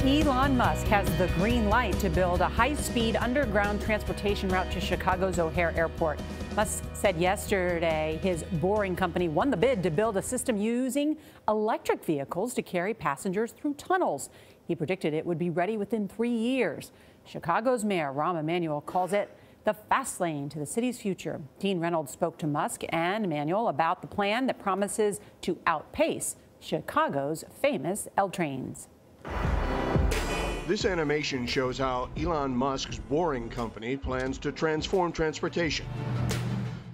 Elon Musk has the green light to build a high-speed underground transportation route to Chicago's O'Hare Airport. Musk said yesterday his Boring company won the bid to build a system using electric vehicles to carry passengers through tunnels. He predicted it would be ready within 3 years. Chicago's Mayor Rahm Emanuel calls it the fast lane to the city's future. Dean Reynolds spoke to Musk and Emanuel about the plan that promises to outpace Chicago's famous L trains. This animation shows how Elon Musk's Boring company plans to transform transportation.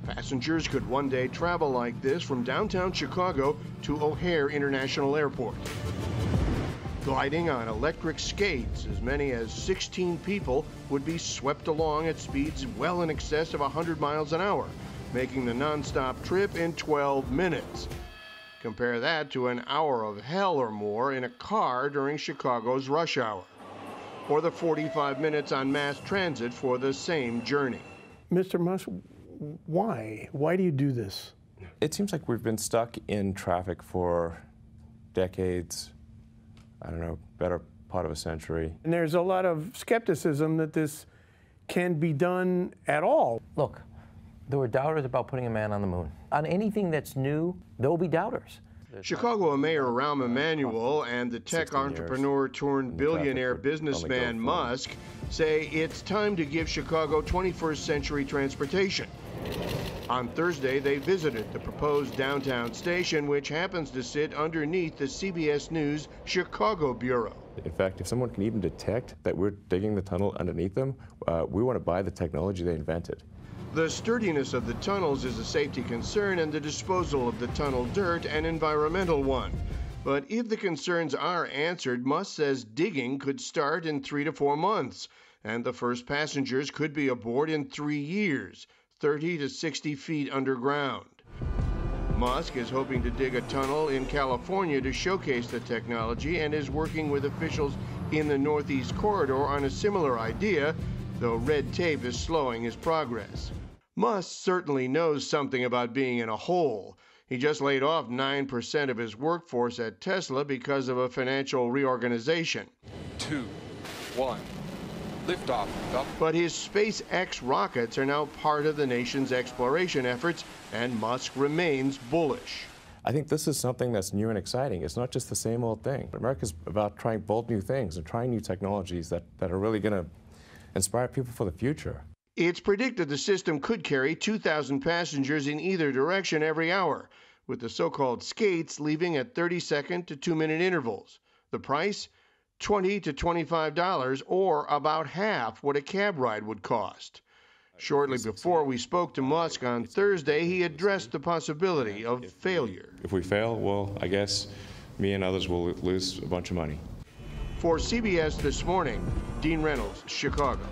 Passengers could one day travel like this from downtown Chicago to O'Hare International Airport. Gliding on electric skates, as many as 16 people would be swept along at speeds well in excess of 100 miles an hour, making the nonstop trip in 12 minutes. Compare that to an hour of hell or more in a car during Chicago's rush hour, or the 45 minutes on mass transit for the same journey. Mr. Musk, why? Why do you do this? It seems like we've been stuck in traffic for decades, I don't know, better part of a century. And there's a lot of skepticism that this can be done at all. Look, there were doubters about putting a man on the moon. On anything that's new, there will be doubters. Chicago Mayor Rahm Emanuel and the tech entrepreneur turned billionaire businessman Musk say it's time to give Chicago 21st century transportation. On Thursday, they visited the proposed downtown station, which happens to sit underneath the CBS News Chicago Bureau. In fact, if someone can even detect that we're digging the tunnel underneath them, we want to buy the technology they invented. The sturdiness of the tunnels is a safety concern, and the disposal of the tunnel dirt an environmental one. But if the concerns are answered, Musk says digging could start in 3 to 4 months, and the first passengers could be aboard in 3 years, 30 to 60 feet underground. Musk is hoping to dig a tunnel in California to showcase the technology and is working with officials in the Northeast Corridor on a similar idea, though red tape is slowing his progress. Musk certainly knows something about being in a hole. He just laid off 9% of his workforce at Tesla because of a financial reorganization. 2, 1, liftoff. But his SpaceX rockets are now part of the nation's exploration efforts, and Musk remains bullish. I think this is something that's new and exciting. It's not just the same old thing. America's about trying bold new things and trying new technologies that are really going to inspire people for the future. It's predicted the system could carry 2,000 passengers in either direction every hour, with the so-called skates leaving at 30-second to 2-minute intervals. The price? $20 to $25, or about half what a cab ride would cost. Shortly before we spoke to Musk on Thursday, he addressed the possibility of failure. If we fail, well, I guess me and others will lose a bunch of money. For CBS This Morning, Dean Reynolds, Chicago.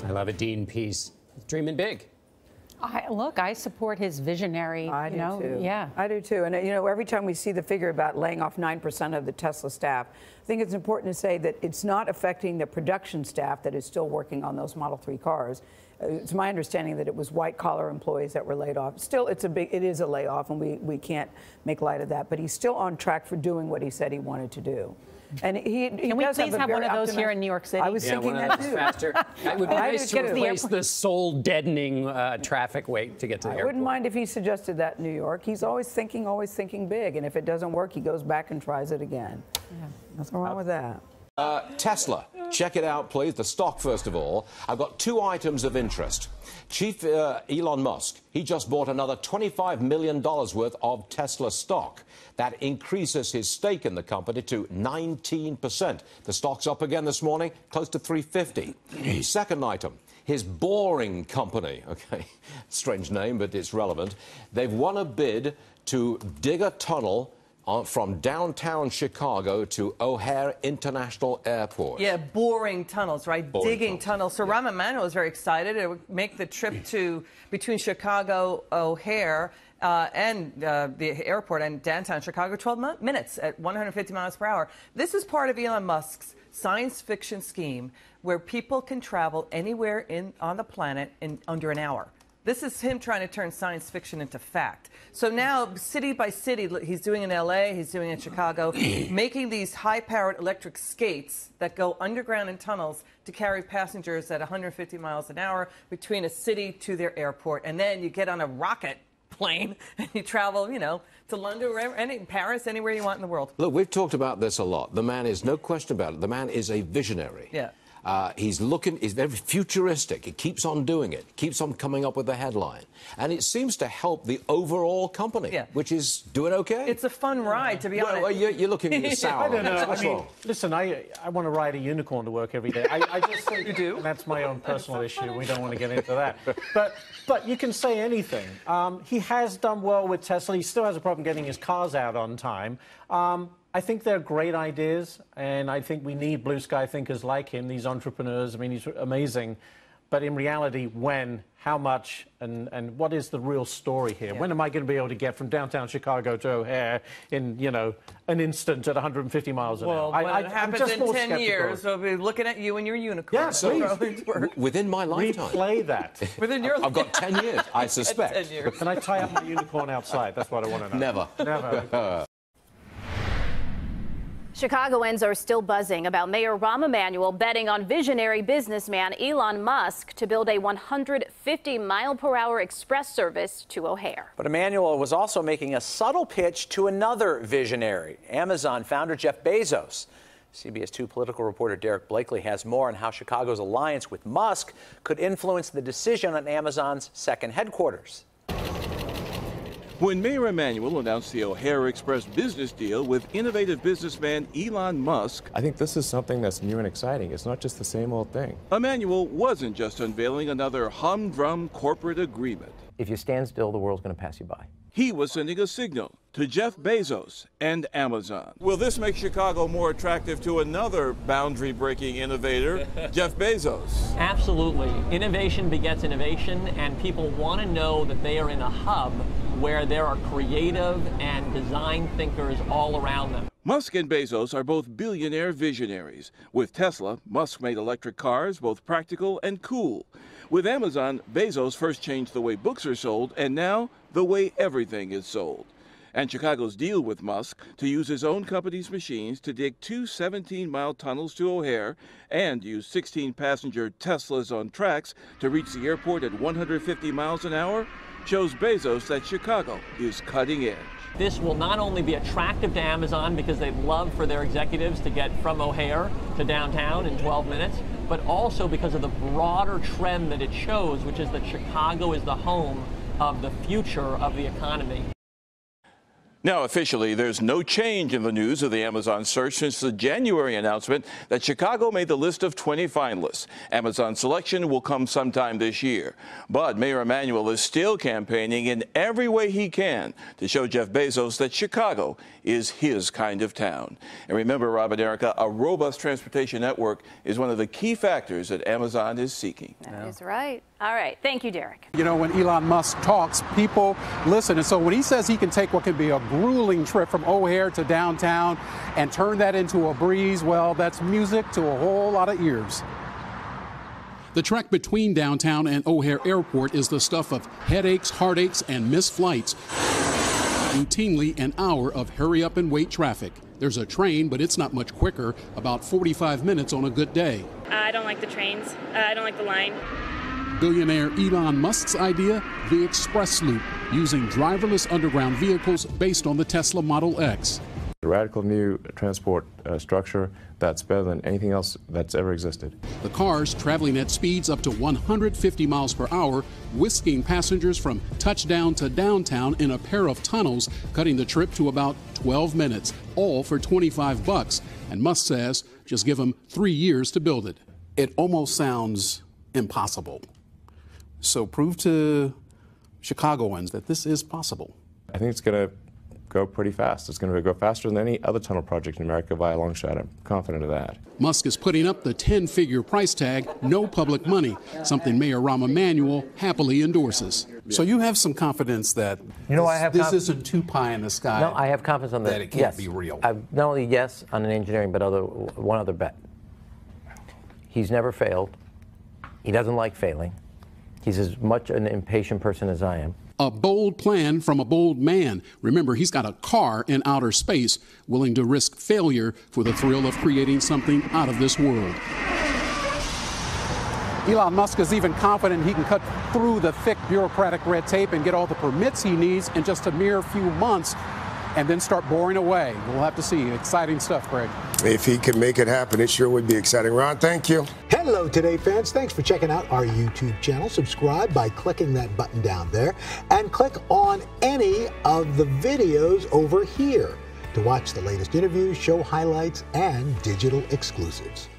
I love a Dean piece. Dreaming big. Look, I support his visionary, I do too. Yeah. I do too. And, every time we see the figure about laying off 9% of the Tesla staff, I think it's important to say that it's not affecting the production staff that is still working on those Model 3 cars. It's my understanding that it was white-collar employees that were laid off. Still, it is a layoff, and we can't make light of that. But he's still on track for doing what he said he wanted to do. And Can we please have one of those here in New York City? I was thinking that too. Faster. It would be nice to replace the soul-deadening traffic wait to get to the airport. I wouldn't mind if he suggested that in New York. He's always thinking big. And if it doesn't work, he goes back and tries it again. Yeah. Nothing wrong with that. Tesla, check it out, please. The stock, first of all. I've got 2 items of interest. Chief Elon Musk, he just bought another $25 million worth of Tesla stock. That increases his stake in the company to 19%. The stock's up again this morning, close to $350. Second item, his Boring company. Okay, strange name, but it's relevant. They've won a bid to dig a tunnel from downtown Chicago to O'Hare International Airport. Yeah, boring tunnels, right? Digging tunnels. So Yeah. Rahm Emanuel is very excited. It would make the trip between Chicago, O'Hare, and the airport and downtown Chicago 12 minutes at 150 miles per hour. This is part of Elon Musk's science fiction scheme where people can travel anywhere on the planet in under an hour. This is him trying to turn science fiction into fact. So now, city by city, he's doing in LA, he's doing in Chicago, making these high-powered electric skates that go underground in tunnels to carry passengers at 150 miles an hour between a city to their airport. And then you get on a rocket plane and you travel, you know, to London, wherever, Paris, anywhere you want in the world. Look, we've talked about this a lot. The man is, no question about it, the man is a visionary. Yeah. He's very futuristic. He keeps on doing it, keeps on coming up with the headline. And it seems to help the overall company, which is doing okay. It's a fun ride, to be honest. Well, you're looking sour. I don't know. What's wrong? Listen, I want to ride a unicorn to work every day. I just think you do. That's my own personal issue. We don't want to get into that. But you can say anything. He has done well with Tesla. He still has a problem getting his cars out on time. I think they're great ideas, and I think we need blue sky thinkers like him, these entrepreneurs. I mean, he's amazing. But in reality, when, how much, and what is the real story here? Yeah. When am I going to be able to get from downtown Chicago to O'Hare in, you know, an instant at 150 miles an hour? Well, when it happens in 10 years, we'll be looking at you and your unicorn. Yeah, so within my lifetime. Replay that. Within your I've got 10 years, I suspect. 10 years. Can I tie up my unicorn outside? That's what I want to know. Never. Chicagoans are still buzzing about Mayor Rahm Emanuel betting on visionary businessman Elon Musk to build a 150-mile-per-hour express service to O'Hare. But Emanuel was also making a subtle pitch to another visionary, Amazon founder Jeff Bezos. CBS 2 political reporter Derek Blakely has more on how Chicago's alliance with Musk could influence the decision on Amazon's second headquarters. When Mayor Emanuel announced the O'Hare Express business deal with innovative businessman Elon Musk, I think this is something that's new and exciting. It's not just the same old thing. Emanuel wasn't just unveiling another humdrum corporate agreement. If you stand still, the world's going to pass you by. He was sending a signal to Jeff Bezos and Amazon. Will this make Chicago more attractive to another boundary-breaking innovator, Jeff Bezos? Absolutely. Innovation begets innovation, and people want to know that they are in a hub where there are creative and design thinkers all around them. Musk and Bezos are both billionaire visionaries. With Tesla, Musk made electric cars both practical and cool. With Amazon, Bezos first changed the way books are sold, and now the way everything is sold. And Chicago's deal with Musk to use his own company's machines to dig 2 17-mile tunnels to O'Hare and use 16-passenger Teslas on tracks to reach the airport at 150 miles an hour shows Bezos that Chicago is cutting edge. This will not only be attractive to Amazon because they'd love for their executives to get from O'Hare to downtown in 12 minutes, but also because of the broader trend that it shows, which is that Chicago is the home of the future of the economy. Now, officially, there's no change in the news of the Amazon search since the January announcement that Chicago made the list of 20 finalists. Amazon's selection will come sometime this year. But Mayor Emanuel is still campaigning in every way he can to show Jeff Bezos that Chicago is his kind of town. And remember, Rob and Erica, a robust transportation network is one of the key factors that Amazon is seeking. That is right. All right. Thank you, Derek. You know, when Elon Musk talks, people listen. And so when he says he can take what could be a grueling trip from O'Hare to downtown and turn that into a breeze, well, that's music to a whole lot of ears. The trek between downtown and O'Hare Airport is the stuff of headaches, heartaches, and missed flights. Routinely an hour of hurry up and wait traffic. There's a train, but it's not much quicker, about 45 minutes on a good day. I don't like the trains. I don't like the line. Billionaire Elon Musk's idea, the Express Loop, using driverless underground vehicles based on the Tesla Model X. A radical new transport structure that's better than anything else that's ever existed. The cars traveling at speeds up to 150 miles per hour, whisking passengers from touchdown to downtown in a pair of tunnels, cutting the trip to about 12 minutes, all for $25. And Musk says, just give them 3 years to build it. It almost sounds impossible. So prove to Chicagoans that this is possible. I think it's going to go pretty fast. It's going to go faster than any other tunnel project in America by a long shot. I'm confident of that. Musk is putting up the 10-figure price tag, no public money, something Mayor Rahm Emanuel happily endorses. So you have some confidence that this isn't too pie in the sky. No, I have confidence on that it can't be real. Not only yes on an engineering, but one other bet. He's never failed. He doesn't like failing. He's as much an impatient person as I am. A bold plan from a bold man. Remember, he's got a car in outer space, willing to risk failure for the thrill of creating something out of this world. Elon Musk is even confident he can cut through the thick bureaucratic red tape and get all the permits he needs in just a mere few months and then start boring away. We'll have to see. Exciting stuff, Greg. If he can make it happen, it sure would be exciting. Ron, thank you. Hello, Today fans. Thanks for checking out our YouTube channel. Subscribe by clicking that button down there and click on any of the videos over here to watch the latest interviews, show highlights, and digital exclusives.